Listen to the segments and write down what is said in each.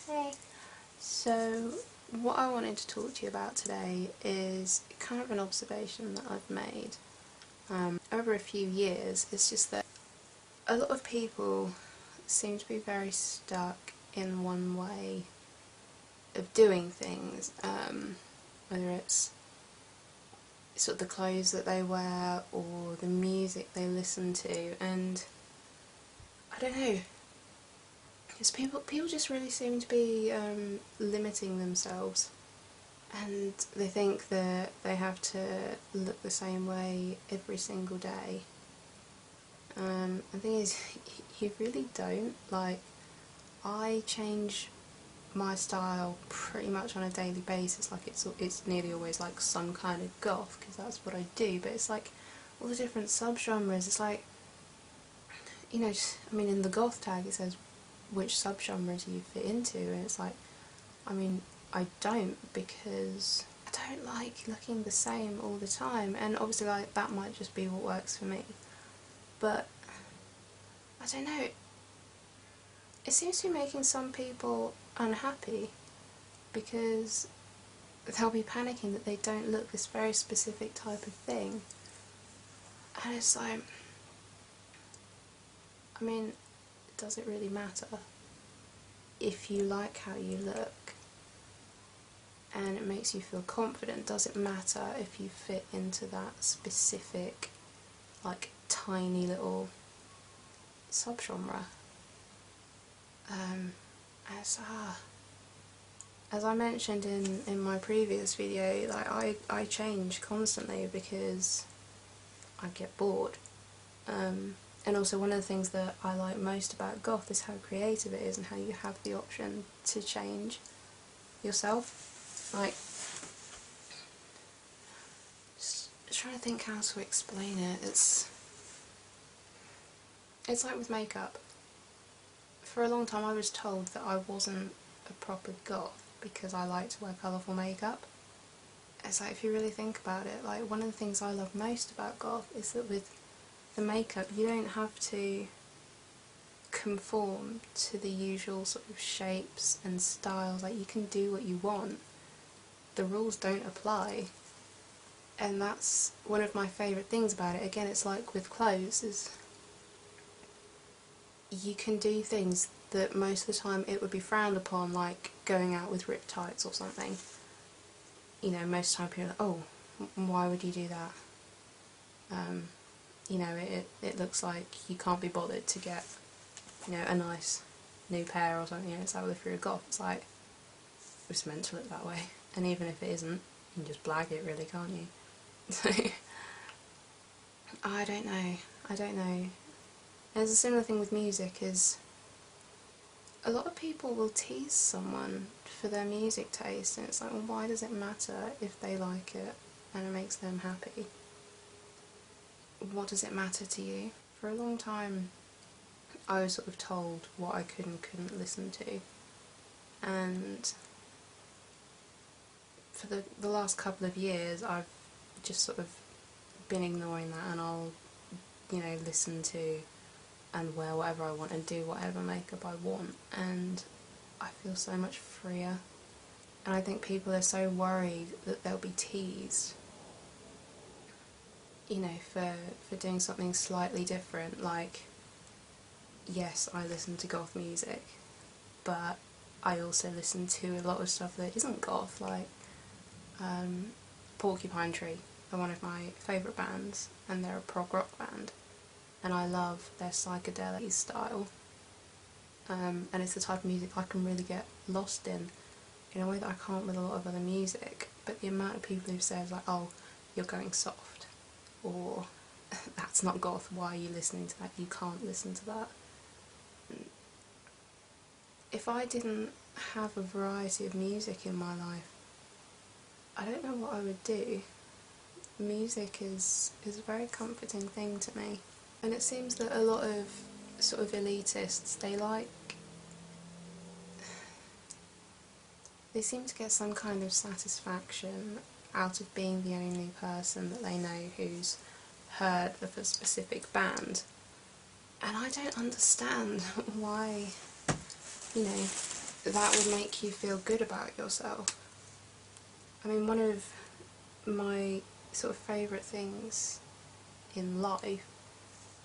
Hey. So what I wanted to talk to you about today is kind of an observation that I've made over a few years. It's just that a lot of people seem to be very stuck in one way of doing things, whether it's sort of the clothes that they wear or the music they listen to, and I don't know, because people just really seem to be limiting themselves, and they think that they have to look the same way every single day. The thing is, you really don't. Like, I change my style pretty much on a daily basis. Like, it's nearly always like some kind of goth, because that's what I do, but it's like all the different subgenres. It's like, you know, I mean, in the goth tag it says which subgenre do you fit into, and it's like, I mean, I don't, because I don't like looking the same all the time, and obviously like that might just be what works for me, but I don't know, it seems to be making some people unhappy because they'll be panicking that they don't look this very specific type of thing, and it's like, I mean, does it really matter? If you like how you look and it makes you feel confident, does it matter if you fit into that specific, like, tiny little subgenre? As I mentioned in my previous video, like, I change constantly because I get bored. And also, one of the things that I like most about goth is how creative it is and how you have the option to change yourself. Like, just trying to think how to explain it. It's like with makeup. For a long time I was told that I wasn't a proper goth because I like to wear colourful makeup. It's like, if you really think about it, like, one of the things I love most about goth is that with the makeup you don't have to conform to the usual sort of shapes and styles. Like, you can do what you want. The rules don't apply. And that's one of my favourite things about it. Again, it's like with clothes, is you can do things that most of the time it would be frowned upon, like going out with ripped tights or something. You know, most of the time people are like, oh, why would you do that? You know, it looks like you can't be bothered to get, you know, a nice new pair or something. You know, it's like, well, if you're a goth, it's like, it's meant to look that way. And even if it isn't, you can just blag it, really, can't you? So, I don't know. There's a similar thing with music, is a lot of people will tease someone for their music taste, and it's like, well, why does it matter if they like it and it makes them happy? What does it matter to you? For a long time I was sort of told what I could and couldn't listen to, and for the last couple of years I've just sort of been ignoring that, and I'll, you know, listen to and wear whatever I want and do whatever makeup I want, and I feel so much freer. And I think people are so worried that they'll be teased, you know, for doing something slightly different. Like, yes, I listen to goth music, but I also listen to a lot of stuff that isn't goth, like Porcupine Tree are one of my favourite bands, and they're a prog rock band, and I love their psychedelic style, and it's the type of music I can really get lost in a way that I can't with a lot of other music. But the amount of people who say, like, oh, you're going soft, or that's not goth, why are you listening to that, you can't listen to that. If I didn't have a variety of music in my life, I don't know what I would do. Music is a very comforting thing to me, and it seems that a lot of sort of elitists, they seem to get some kind of satisfaction out of being the only person that they know who's heard of a specific band, and I don't understand why, you know, that would make you feel good about yourself. I mean, one of my sort of favourite things in life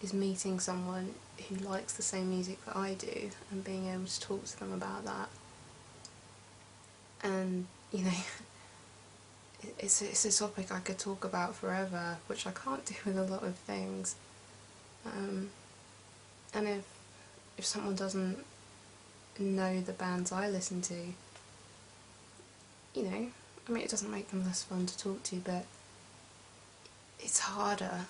is meeting someone who likes the same music that I do and being able to talk to them about that. And, you know, it's a topic I could talk about forever, which I can't do with a lot of things. And if someone doesn't know the bands I listen to, you know, I mean, it doesn't make them less fun to talk to, but it's harder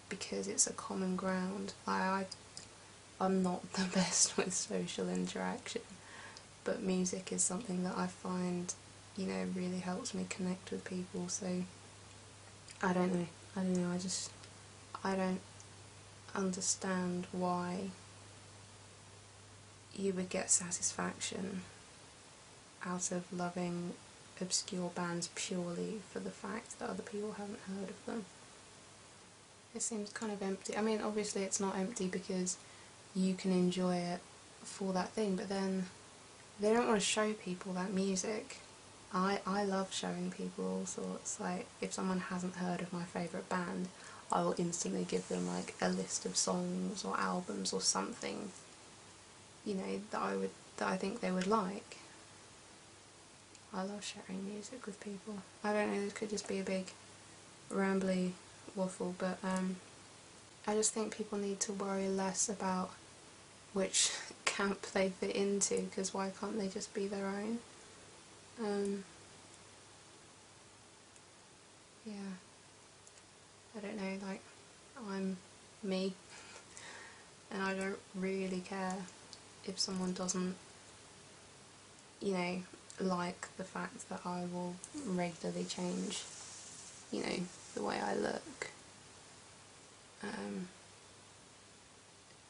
because it's a common ground. I'm not the best with social interaction, but music is something that I find, you know, really helps me connect with people. So I don't know, I don't understand why you would get satisfaction out of loving obscure bands purely for the fact that other people haven't heard of them. It seems kind of empty. I mean, obviously it's not empty because you can enjoy it for that thing, but then they don't want to show people that music. I love showing people all sorts. Like, if someone hasn't heard of my favourite band, I will instantly give them like a list of songs or albums or something, you know, that I think they would like. I love sharing music with people. I don't know, this could just be a big rambly waffle, but I just think people need to worry less about which camp they fit into, because why can't they just be their own? Yeah, I don't know, like, I'm me, and I don't really care if someone doesn't, you know, like the fact that I will regularly change, you know, the way I look,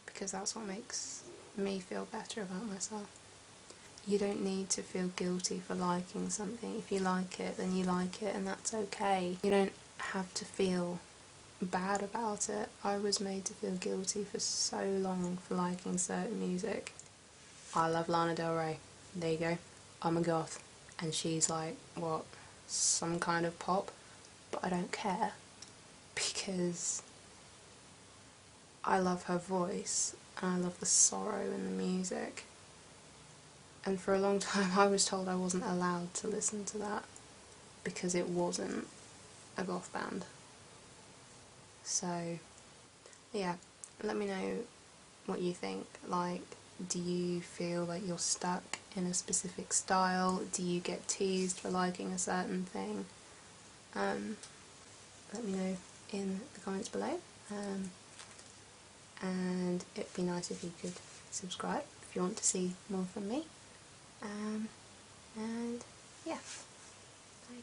because that's what makes me feel better about myself. You don't need to feel guilty for liking something. If you like it, then you like it, and that's okay. You don't have to feel bad about it. I was made to feel guilty for so long for liking certain music. I love Lana Del Rey. There you go. I'm a goth. And she's like, what, some kind of pop? But I don't care, because I love her voice and I love the sorrow in the music. And for a long time I was told I wasn't allowed to listen to that because it wasn't a goth band. So yeah, let me know what you think. Like, do you feel like you're stuck in a specific style? Do you get teased for liking a certain thing? Let me know in the comments below. And it'd be nice if you could subscribe if you want to see more from me. And yeah, bye.